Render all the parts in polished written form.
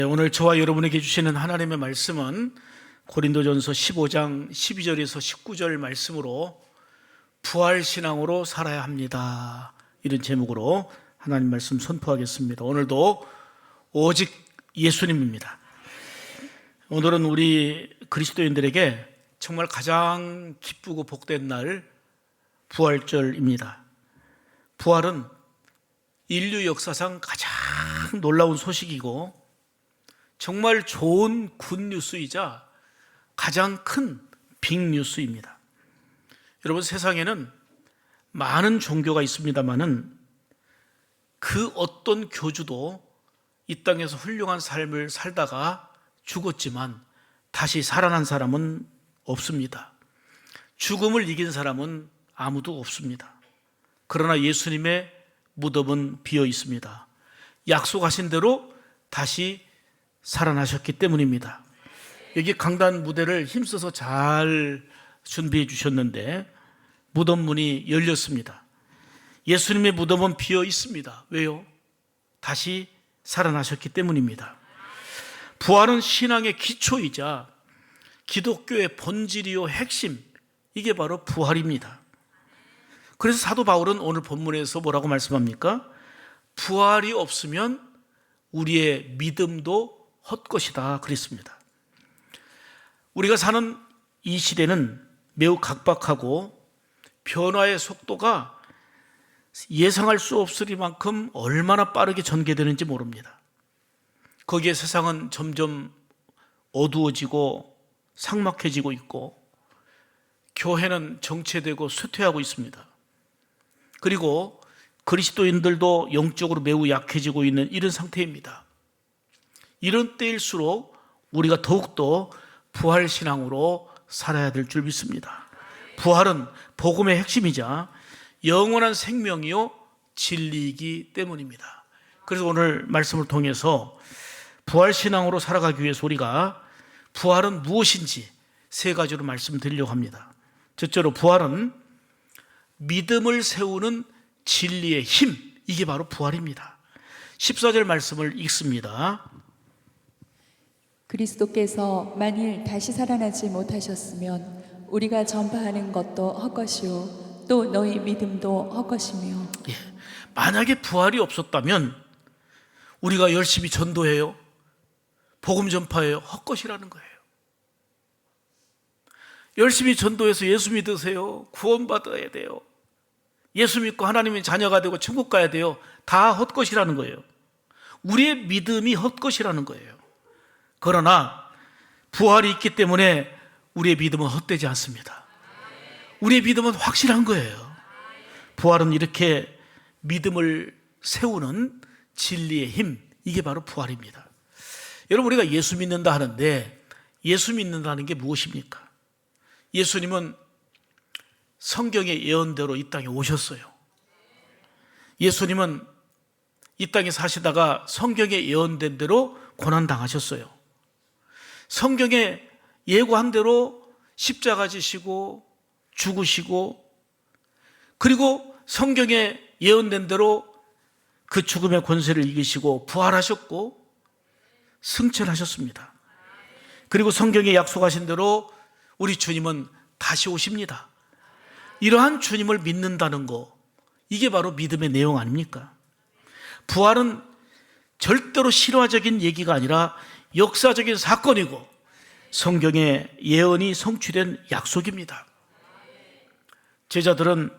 오늘 저와 여러분에게 주시는 하나님의 말씀은 고린도전서 15장 12절에서 19절 말씀으로 부활신앙으로 살아야 합니다, 이런 제목으로 하나님 말씀 선포하겠습니다. 오늘도 오직 예수님입니다. 오늘은 우리 그리스도인들에게 정말 가장 기쁘고 복된 날, 부활절입니다. 부활은 인류 역사상 가장 놀라운 소식이고 정말 좋은 굿뉴스이자 가장 큰 빅뉴스입니다. 여러분, 세상에는 많은 종교가 있습니다마는 그 어떤 교주도 이 땅에서 훌륭한 삶을 살다가 죽었지만 다시 살아난 사람은 없습니다. 죽음을 이긴 사람은 아무도 없습니다. 그러나 예수님의 무덤은 비어 있습니다. 약속하신 대로 다시 살아나셨기 때문입니다. 여기 강단 무대를 힘써서 잘 준비해 주셨는데 무덤 문이 열렸습니다. 예수님의 무덤은 비어 있습니다. 왜요? 다시 살아나셨기 때문입니다. 부활은 신앙의 기초이자 기독교의 본질이요 핵심, 이게 바로 부활입니다. 그래서 사도 바울은 오늘 본문에서 뭐라고 말씀합니까? 부활이 없으면 우리의 믿음도 헛것이다 그랬습니다. 우리가 사는 이 시대는 매우 각박하고 변화의 속도가 예상할 수 없으리만큼 얼마나 빠르게 전개되는지 모릅니다. 거기에 세상은 점점 어두워지고 삭막해지고 있고 교회는 정체되고 쇠퇴하고 있습니다. 그리고 그리스도인들도 영적으로 매우 약해지고 있는 이런 상태입니다. 이런 때일수록 우리가 더욱더 부활신앙으로 살아야 될 줄 믿습니다. 부활은 복음의 핵심이자 영원한 생명이요 진리이기 때문입니다. 그래서 오늘 말씀을 통해서 부활신앙으로 살아가기 위해서 우리가 부활은 무엇인지 세 가지로 말씀드리려고 합니다. 첫째로, 부활은 믿음을 세우는 진리의 힘, 이게 바로 부활입니다. 14절 말씀을 읽습니다. 그리스도께서 만일 다시 살아나지 못하셨으면 우리가 전파하는 것도 헛것이요 또 너희 믿음도 헛것이며. 만약에 부활이 없었다면 우리가 열심히 전도해요, 복음 전파해요, 헛것이라는 거예요. 열심히 전도해서 예수 믿으세요, 구원받아야 돼요, 예수 믿고 하나님의 자녀가 되고 천국 가야 돼요, 다 헛것이라는 거예요. 우리의 믿음이 헛것이라는 거예요. 그러나 부활이 있기 때문에 우리의 믿음은 헛되지 않습니다. 우리의 믿음은 확실한 거예요. 부활은 이렇게 믿음을 세우는 진리의 힘, 이게 바로 부활입니다. 여러분, 우리가 예수 믿는다 하는데 예수 믿는다는 게 무엇입니까? 예수님은 성경의 예언대로 이 땅에 오셨어요. 예수님은 이 땅에 사시다가 성경에 예언된 대로 고난당하셨어요. 성경에 예고한 대로 십자가 지시고 죽으시고, 그리고 성경에 예언된 대로 그 죽음의 권세를 이기시고 부활하셨고 승천하셨습니다. 그리고 성경에 약속하신 대로 우리 주님은 다시 오십니다. 이러한 주님을 믿는다는 거, 이게 바로 믿음의 내용 아닙니까? 부활은 절대로 실화적인 얘기가 아니라 역사적인 사건이고 성경의 예언이 성취된 약속입니다. 제자들은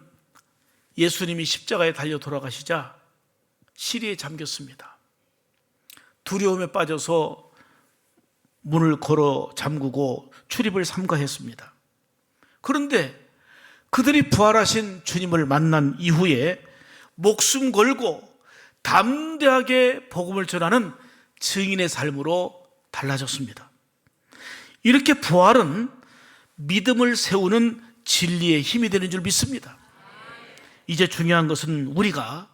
예수님이 십자가에 달려 돌아가시자 시리에 잠겼습니다. 두려움에 빠져서 문을 걸어 잠그고 출입을 삼가했습니다. 그런데 그들이 부활하신 주님을 만난 이후에 목숨 걸고 담대하게 복음을 전하는 증인의 삶으로 달라졌습니다. 이렇게 부활은 믿음을 세우는 진리의 힘이 되는 줄 믿습니다. 이제 중요한 것은 우리가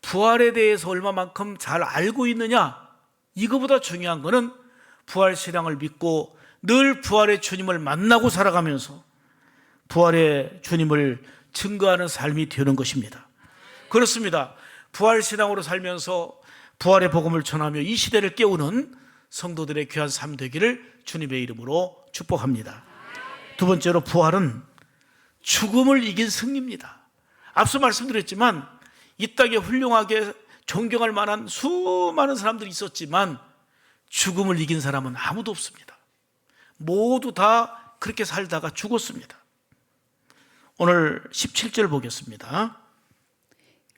부활에 대해서 얼마만큼 잘 알고 있느냐, 이거보다 중요한 것은 부활신앙을 믿고 늘 부활의 주님을 만나고 살아가면서 부활의 주님을 증거하는 삶이 되는 것입니다. 그렇습니다. 부활신앙으로 살면서 부활의 복음을 전하며 이 시대를 깨우는 성도들의 귀한 삶 되기를 주님의 이름으로 축복합니다. 두 번째로 부활은 죽음을 이긴 승리입니다. 앞서 말씀드렸지만 이 땅에 훌륭하게 존경할 만한 수많은 사람들이 있었지만 죽음을 이긴 사람은 아무도 없습니다. 모두 다 그렇게 살다가 죽었습니다. 오늘 17절 보겠습니다.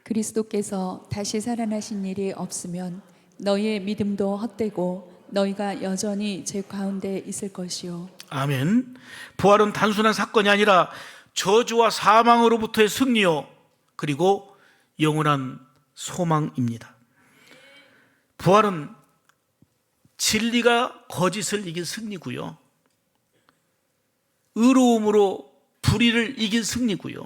그리스도께서 다시 살아나신 일이 없으면 너희의 믿음도 헛되고 너희가 여전히 제 가운데 있을 것이요. 아멘. 부활은 단순한 사건이 아니라 저주와 사망으로부터의 승리요, 그리고 영원한 소망입니다. 부활은 진리가 거짓을 이긴 승리고요, 의로움으로 불의를 이긴 승리고요,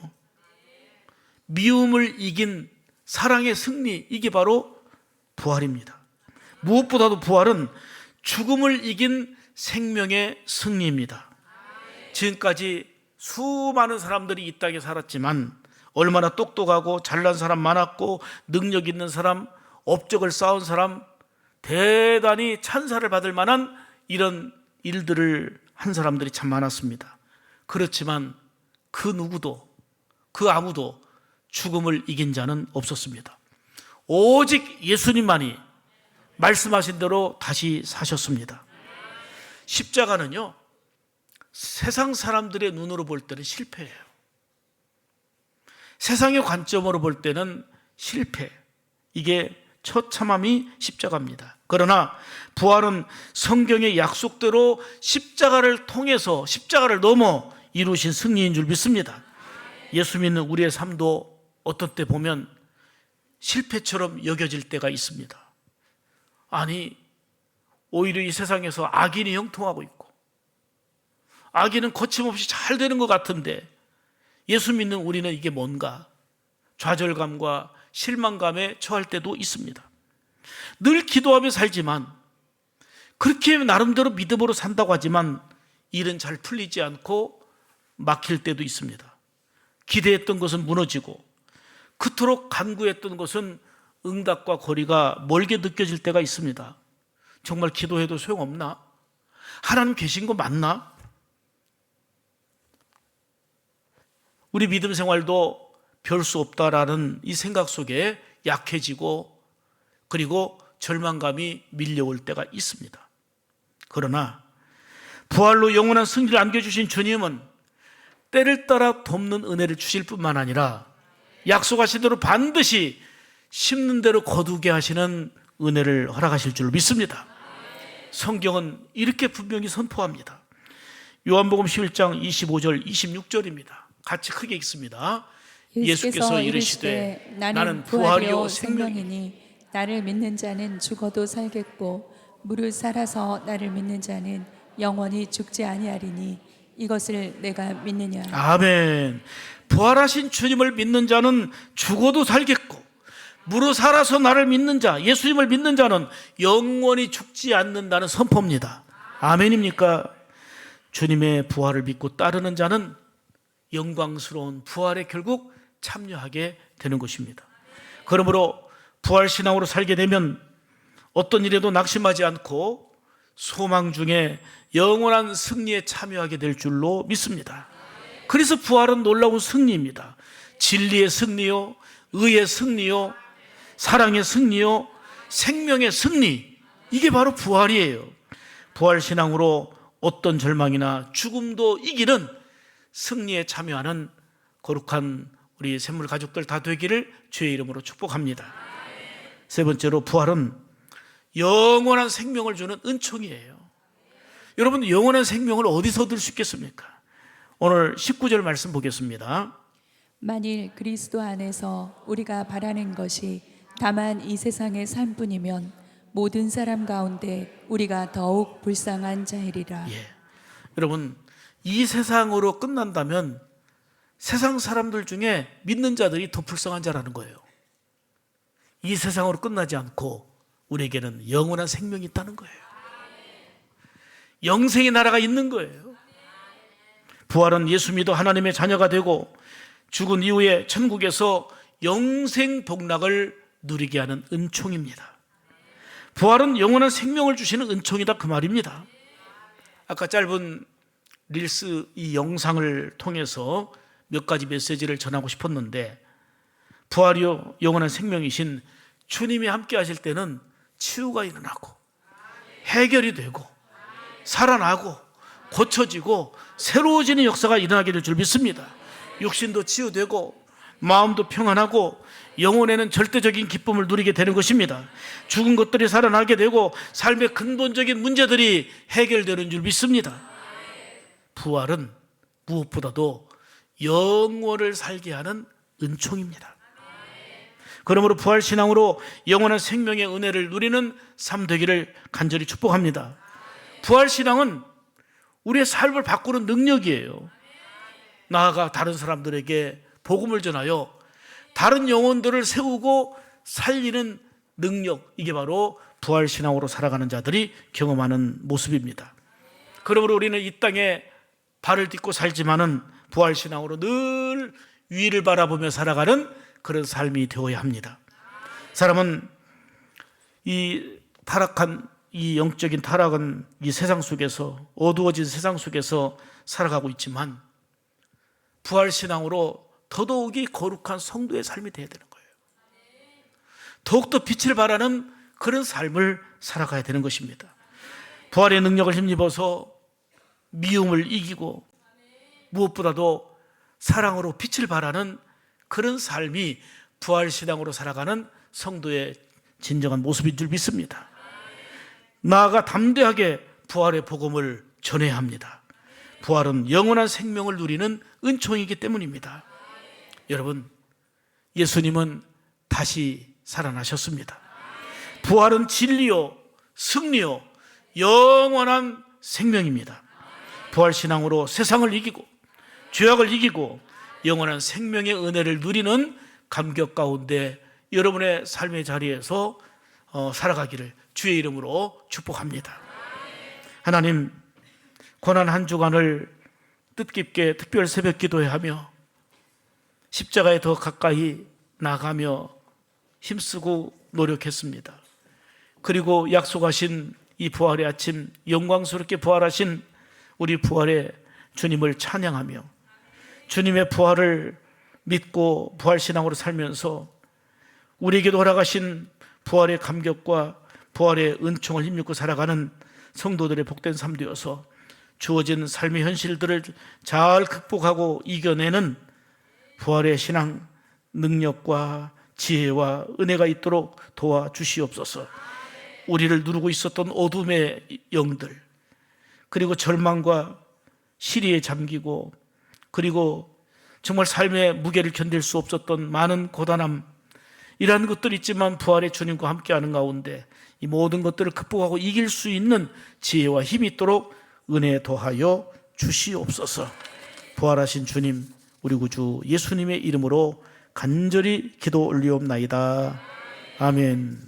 미움을 이긴 사랑의 승리, 이게 바로 부활입니다. 무엇보다도 부활은 죽음을 이긴 생명의 승리입니다. 지금까지 수많은 사람들이 이 땅에 살았지만 얼마나 똑똑하고 잘난 사람 많았고 능력 있는 사람, 업적을 쌓은 사람, 대단히 찬사를 받을 만한 이런 일들을 한 사람들이 참 많았습니다. 그렇지만 그 누구도, 그 아무도 죽음을 이긴 자는 없었습니다. 오직 예수님만이 말씀하신 대로 다시 사셨습니다. 십자가는요, 세상 사람들의 눈으로 볼 때는 실패예요. 세상의 관점으로 볼 때는 실패, 이게 처참함이 십자가입니다. 그러나 부활은 성경의 약속대로 십자가를 통해서, 십자가를 넘어 이루신 승리인 줄 믿습니다. 예수 믿는 우리의 삶도 어떤 때 보면 실패처럼 여겨질 때가 있습니다. 아니, 오히려 이 세상에서 악인이 형통하고 있고 악인은 거침없이 잘 되는 것 같은데 예수 믿는 우리는 이게 뭔가 좌절감과 실망감에 처할 때도 있습니다. 늘 기도하며 살지만, 그렇게 나름대로 믿음으로 산다고 하지만 일은 잘 풀리지 않고 막힐 때도 있습니다. 기대했던 것은 무너지고 그토록 간구했던 것은 응답과 거리가 멀게 느껴질 때가 있습니다. 정말 기도해도 소용없나? 하나님 계신 거 맞나? 우리 믿음 생활도 별 수 없다라는 이 생각 속에 약해지고 그리고 절망감이 밀려올 때가 있습니다. 그러나 부활로 영원한 승리를 안겨주신 주님은 때를 따라 돕는 은혜를 주실 뿐만 아니라 약속하신 대로 반드시 심는 대로 거두게 하시는 은혜를 허락하실 줄 믿습니다. 성경은 이렇게 분명히 선포합니다. 요한복음 11장 25절 26절입니다. 같이 크게 읽습니다. 예수께서 이르시되 나는 부활이요 생명이니 나를 믿는 자는 죽어도 살겠고 무릇 살아서 나를 믿는 자는 영원히 죽지 아니하리니 이것을 내가 믿느냐. 아멘. 부활하신 주님을 믿는 자는 죽어도 살겠고 무릇 살아서 나를 믿는 자, 예수님을 믿는 자는 영원히 죽지 않는다는 선포입니다. 아멘입니까? 주님의 부활을 믿고 따르는 자는 영광스러운 부활에 결국 참여하게 되는 것입니다. 그러므로 부활신앙으로 살게 되면 어떤 일에도 낙심하지 않고 소망 중에 영원한 승리에 참여하게 될 줄로 믿습니다. 그래서 부활은 놀라운 승리입니다. 진리의 승리요, 의의 승리요, 사랑의 승리요, 생명의 승리, 이게 바로 부활이에요. 부활신앙으로 어떤 절망이나 죽음도 이기는 승리에 참여하는 거룩한 우리 샘물 가족들 다 되기를 주의 이름으로 축복합니다. 세 번째로 부활은 영원한 생명을 주는 은총이에요. 여러분, 영원한 생명을 어디서 얻을 수 있겠습니까? 오늘 19절 말씀 보겠습니다. 만일 그리스도 안에서 우리가 바라는 것이 다만 이 세상의 삶뿐이면 모든 사람 가운데 우리가 더욱 불쌍한 자이리라. 여러분, 이 세상으로 끝난다면 세상 사람들 중에 믿는 자들이 더 불쌍한 자라는 거예요. 이 세상으로 끝나지 않고 우리에게는 영원한 생명이 있다는 거예요. 영생의 나라가 있는 거예요. 부활은 예수 믿어 하나님의 자녀가 되고 죽은 이후에 천국에서 영생 복락을 누리게 하는 은총입니다. 부활은 영원한 생명을 주시는 은총이다, 그 말입니다. 아까 짧은 릴스 이 영상을 통해서 몇 가지 메시지를 전하고 싶었는데, 부활이요 영원한 생명이신 주님이 함께 하실 때는 치유가 일어나고 해결이 되고 살아나고 고쳐지고 새로워지는 역사가 일어나게 될 줄 믿습니다. 육신도 치유되고 마음도 평안하고 영혼에는 절대적인 기쁨을 누리게 되는 것입니다. 죽은 것들이 살아나게 되고 삶의 근본적인 문제들이 해결되는 줄 믿습니다. 부활은 무엇보다도 영원을 살게 하는 은총입니다. 그러므로 부활신앙으로 영원한 생명의 은혜를 누리는 삶 되기를 간절히 축복합니다. 부활신앙은 우리의 삶을 바꾸는 능력이에요. 나아가 다른 사람들에게 복음을 전하여 다른 영혼들을 세우고 살리는 능력, 이게 바로 부활신앙으로 살아가는 자들이 경험하는 모습입니다. 그러므로 우리는 이 땅에 발을 딛고 살지만은 부활신앙으로 늘 위를 바라보며 살아가는 그런 삶이 되어야 합니다. 사람은 이 타락한 이 영적인 타락은 이 세상 속에서, 어두워진 세상 속에서 살아가고 있지만 부활신앙으로 더더욱이 거룩한 성도의 삶이 되어야 되는 거예요. 더욱더 빛을 발하는 그런 삶을 살아가야 되는 것입니다. 부활의 능력을 힘입어서 미움을 이기고 무엇보다도 사랑으로 빛을 발하는 그런 삶이 부활신앙으로 살아가는 성도의 진정한 모습인 줄 믿습니다. 나아가 담대하게 부활의 복음을 전해야 합니다. 부활은 영원한 생명을 누리는 은총이기 때문입니다. 여러분, 예수님은 다시 살아나셨습니다. 부활은 진리요, 승리요, 영원한 생명입니다. 부활신앙으로 세상을 이기고 죄악을 이기고 영원한 생명의 은혜를 누리는 감격 가운데 여러분의 삶의 자리에서 살아가기를 주의 이름으로 축복합니다. 하나님, 고난 한 주간을 뜻깊게 특별 새벽 기도하며 십자가에 더 가까이 나가며 힘쓰고 노력했습니다. 그리고 약속하신 이 부활의 아침, 영광스럽게 부활하신 우리 부활의 주님을 찬양하며 주님의 부활을 믿고 부활신앙으로 살면서 우리에게도 허락하신 부활의 감격과 부활의 은총을 힘입고 살아가는 성도들의 복된 삶 되어서 주어진 삶의 현실들을 잘 극복하고 이겨내는 부활의 신앙 능력과 지혜와 은혜가 있도록 도와주시옵소서. 우리를 누르고 있었던 어둠의 영들, 그리고 절망과 시리에 잠기고, 그리고 정말 삶의 무게를 견딜 수 없었던 많은 고단함, 이러한 것들이 있지만 부활의 주님과 함께하는 가운데 이 모든 것들을 극복하고 이길 수 있는 지혜와 힘이 있도록 은혜 더하여 주시옵소서. 부활하신 주님, 우리 구주 예수님의 이름으로 간절히 기도 올리옵나이다. 아멘.